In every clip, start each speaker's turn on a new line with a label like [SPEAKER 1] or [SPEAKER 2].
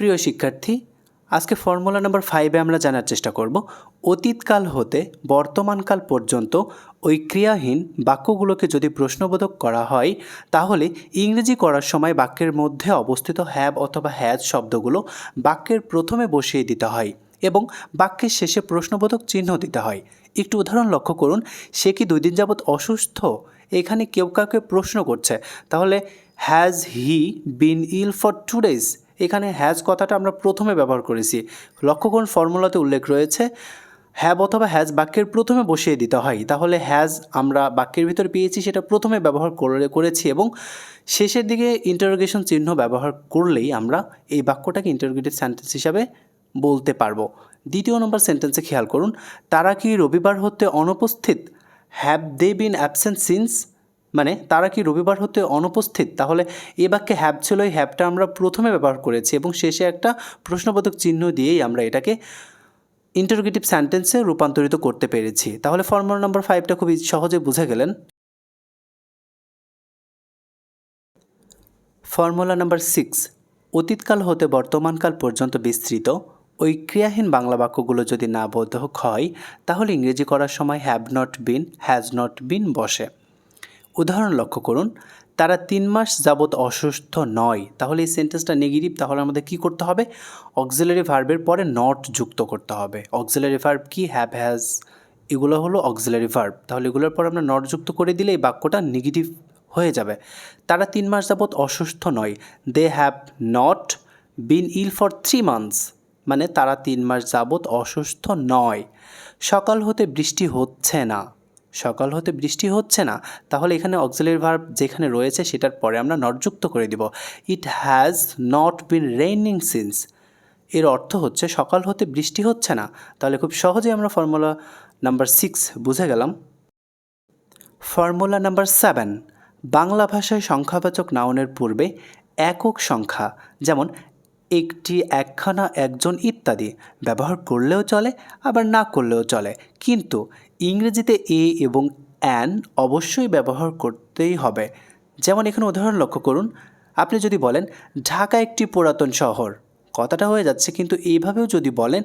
[SPEAKER 1] প্রিয় শিক্ষার্থী, আজকে ফর্মুলা নাম্বার 5 আমরা জানার চেষ্টা করব অতীতকাল হতে বর্তমানকাল পর্যন্ত ওই ক্রিয়াহীন বাক্যগুলোকে যদি প্রশ্নবোধক করা হয় তাহলে ইংরেজি করার সময় বাক্যের মধ্যে অবস্থিত হ্যাভ অথবা হ্যাজ শব্দগুলো বাক্যের প্রথমে বসিয়ে দিতে হয় এবং বাক্যের শেষে প্রশ্নবোধক চিহ্ন দিতে হয়। একটু উদাহরণ লক্ষ্য করুন, সে কি 2 দিন যাবৎ অসুস্থ? এখানে কেউ কাউকে প্রশ্ন করছে, তাহলে has he been ill for 2 days? এখানে হ্যাজ কথাটা আমরা প্রথমে ব্যবহার করেছি। লক্ষ্য করুন ফর্মুলাতে উল্লেখ রয়েছে হ্যাভ অথবা হ্যাজ বাক্যের প্রথমে বসিয়ে দিতে হয়, তাহলে হ্যাজ আমরা বাক্যের ভিতরে পেয়েছি, সেটা প্রথমে ব্যবহার করেছি এবং শেষের দিকে ইন্টারোগেশন চিহ্ন ব্যবহার করলেই আমরা এই বাক্যটাকে ইন্টারোগেটিভ সেন্টেন্স হিসাবে বলতে পারবো। দ্বিতীয় নম্বর সেন্টেন্সে খেয়াল করুন, তারা কি রবিবার হতে অনুপস্থিত? Have they been absent since? মানে তারা কি রবিবার হতে অনুপস্থিত? তাহলে এই বাক্যে হ্যাভ ছিল, এই হ্যাভটা আমরা প্রথমে ব্যবহার করেছি এবং শেষে একটা প্রশ্নবোধক চিহ্ন দিয়েই আমরা এটাকে ইন্টারোগেটিভ সেন্টেন্সে রূপান্তরিত করতে পেরেছি। তাহলে ফর্মুলা নাম্বার 5টা খুবই সহজে বুঝে গেলেন। ফর্মুলা নাম্বার 6, অতীতকাল হতে বর্তমানকাল পর্যন্ত বিস্তৃত ওই ক্রিয়াহীন বাংলা বাক্যগুলো যদি না বোধক হয় তাহলে ইংরেজি করার সময় have not bin, has not been বসে। উদাহরণ লক্ষ্য করুন, তারা 3 মাস যাবৎ অসুস্থ নয়, তাহলে এই সেন্টেন্সটা নেগেটিভ, তাহলে আমাদের কি করতে হবে? অক্সিলারি ভার্বের পরে নট যুক্ত করতে হবে। অক্সিলারি ভার্ব কি? হ্যাভ, হ্যাজ, এগুলো হলো অক্সিলারি ভার্ব, তাহলে এগুলোর পর আমরা নট যুক্ত করে দিলে এই বাক্যটা নেগেটিভ হয়ে যাবে। তারা 3 মাস যাবৎ অসুস্থ নয়, they have not been ill for 3 months, মানে তারা 3 মাস যাবৎ অসুস্থ নয়। সকাল হতে বৃষ্টি হচ্ছে না, সকাল হতে বৃষ্টি হচ্ছে না, তাহলে এখানে অক্সিলারি ভার্ব যেখানে রয়েছে সেটার পরে আমরা নট যুক্ত করে দিব। It has not been raining since, এর অর্থ হচ্ছে সকাল হতে বৃষ্টি হচ্ছে না। তাহলে খুব সহজেই আমরা ফর্মুলা নাম্বার 6 বুঝে গেলাম। ফর্মুলা নাম্বার 7, বাংলা ভাষায় সংখ্যাবাচক নাউনের পূর্বে একক সংখ্যা যেমন একটি, একখানা, একজন ইত্যাদি ব্যবহার করলেও চলে আবার না করলেও চলে, কিন্তু ইংরেজিতে এ এবং অ্যান অবশ্যই ব্যবহার করতেই হবে। যেমন এখানে উদাহরণ লক্ষ্য করুন, আপনি যদি বলেন ঢাকা একটি পুরাতন শহর, কথাটা হয়ে যাচ্ছে, কিন্তু এইভাবেও যদি বলেন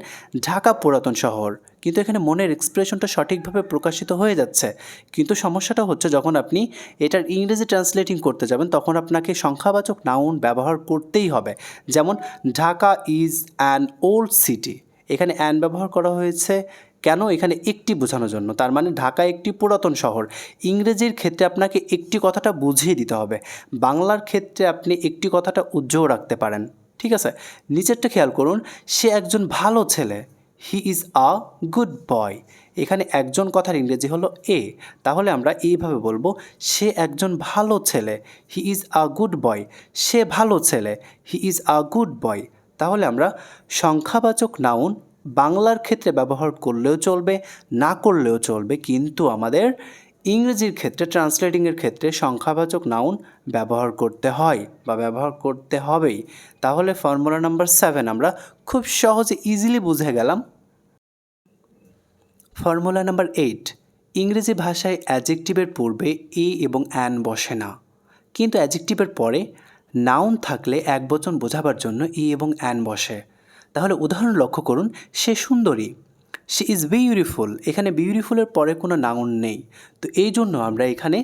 [SPEAKER 1] ঢাকা পুরাতন শহর, কিন্তু এখানে মনের এক্সপ্রেশনটা সঠিকভাবে প্রকাশিত হয়ে যাচ্ছে। কিন্তু সমস্যাটা হচ্ছে যখন আপনি এটার ইংরেজি ট্রান্সলেটিং করতে যাবেন তখন আপনাকে সংখ্যাবাচক নাউন ব্যবহার করতেই হবে। যেমন Dhaka is an old city, এখানে অ্যান ব্যবহার করা হয়েছে কেন? এখানে একটি বোঝানোর জন্য, তার মানে ঢাকা একটি পুরাতন শহর। ইংরেজির ক্ষেত্রে আপনাকে একটি কথাটা বুঝিয়ে দিতে হবে, বাংলার ক্ষেত্রে আপনি একটি কথাটা উজ্জ্বল রাখতে পারেন। ঠিক আছে, নিচেরটা খেয়াল করুন, সে একজন ভালো ছেলে, he is a good boy. এখানে একজন কথার ইংরেজি হলো এ, তাহলে আমরা এইভাবে বলবো, সে একজন ভালো ছেলে, he is a good boy. সে ভালো ছেলে, he is a good boy. তাহলে আমরা সংখ্যাবাচক নাউন বাংলার ক্ষেত্রে ব্যবহার করলেও চলবে, না করলেও চলবে, কিন্তু আমাদের ইংরেজির ক্ষেত্রে ট্রান্সলেটিংয়ের ক্ষেত্রে সংখ্যাবাচক নাউন ব্যবহার করতে হয় বা ব্যবহার করতে হবেই। তাহলে ফর্মুলা নাম্বার 7 আমরা খুব সহজে ইজিলি বুঝে গেলাম। ফর্মুলা নাম্বার 8, ইংরেজি ভাষায় অ্যাডজেক্টিভের পূর্বে এ এবং অ্যান বসে না, কিন্তু অ্যাডজেক্টিভের পরে নাউন থাকলে একবচন বোঝাবার জন্য এ এবং অ্যান বসে। তাহলে উদাহরণ লক্ষ্য করুন, সে সুন্দরী, শি ইজ বিউটিফুল, এখানে বিউটিফুলের পরে কোনো নাউন নেই, তো এই জন্য আমরা এখানে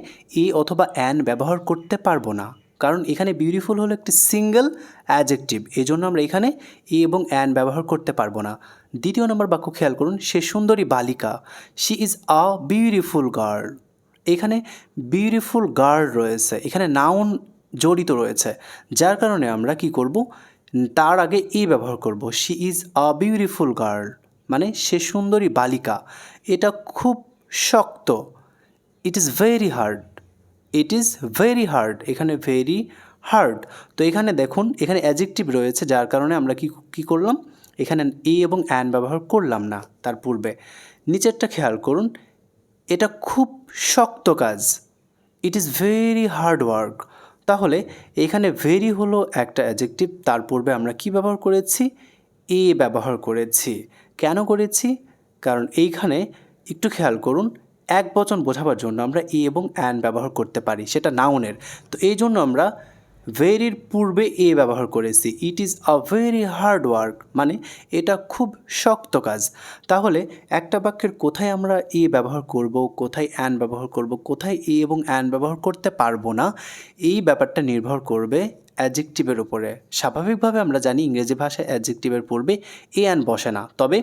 [SPEAKER 1] এ অথবা অ্যান ব্যবহার করতে পারবো না, কারণ এখানে বিউটিফুল হলো একটি সিঙ্গেল অ্যাডজেক্টিভ, এই জন্য আমরা এখানে এ এবং অ্যান ব্যবহার করতে পারবো না। দ্বিতীয় নম্বর বাক্য খেয়াল করুন, সে সুন্দরী বালিকা, she is a beautiful girl, এখানে বিউটিফুল গার্ল রয়েছে, এখানে নাউন জড়িত রয়েছে, যার কারণে আমরা কি করব, তার আগে এ ব্যবহার করব, she is a beautiful girl, মানে সে সুন্দরী বালিকা। এটা খুব শক্ত, it is very hard, it is very hard, এখানে ভেরি হার্ড। তো এখানে দেখুন, এখানে অ্যাডজেক্টিভ রয়েছে, যার কারণে আমরা কি করলাম, এখানে এ এবং অ্যান ব্যবহার করলাম না তার পূর্বে। নিচেরটা খেয়াল করুন, এটা খুব শক্ত কাজ, it is very hard work. তাহলে এখানে ভেরি হলো একটা অ্যাডজেক্টিভ, তার পূর্বে আমরা কি ব্যবহার করেছি, এ ব্যবহার করেছি। কেন করেছি? কারণ এইখানে একটু খেয়াল করুন, একবচন বোঝাবার জন্য আমরা এ এবং অ্যান ব্যবহার করতে পারি, সেটা নাউনের, তো এই জন্য আমরা ভেরির পূর্বে এ ব্যবহার করেছি। It is a very hard work, মানে এটা খুব শক্ত কাজ। তাহলে একটা বাক্যের কোথায় আমরা এ ব্যবহার করব, কোথায় অ্যান ব্যবহার করব, কোথায় এ এবং অ্যান ব্যবহার করতে পারবো না, এই ব্যাপারটা নির্ভর করবে অ্যাডজেক্টিভের উপরে। স্বাভাবিকভাবে আমরা জানি ইংরেজি ভাষায় অ্যাডজেক্টিভের পূর্বে এ অ্যান বসে না, তবে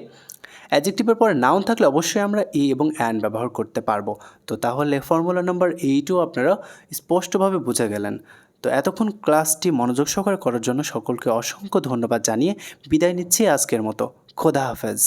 [SPEAKER 1] অ্যাডজেক্টিভের পরে নাউন থাকলে অবশ্যই আমরা এ এবং অ্যান ব্যবহার করতে পারবো। তো তাহলে ফর্মুলা নাম্বার 8ও আপনারা স্পষ্টভাবে বুঝে গেলেন। তো এতক্ষণ ক্লাসটি মনোযোগ সহকারে করার জন্য সকলকে অসংখ্য ধন্যবাদ জানিয়ে বিদায় নিচ্ছি আজকের মতো। খোদা হাফেজ।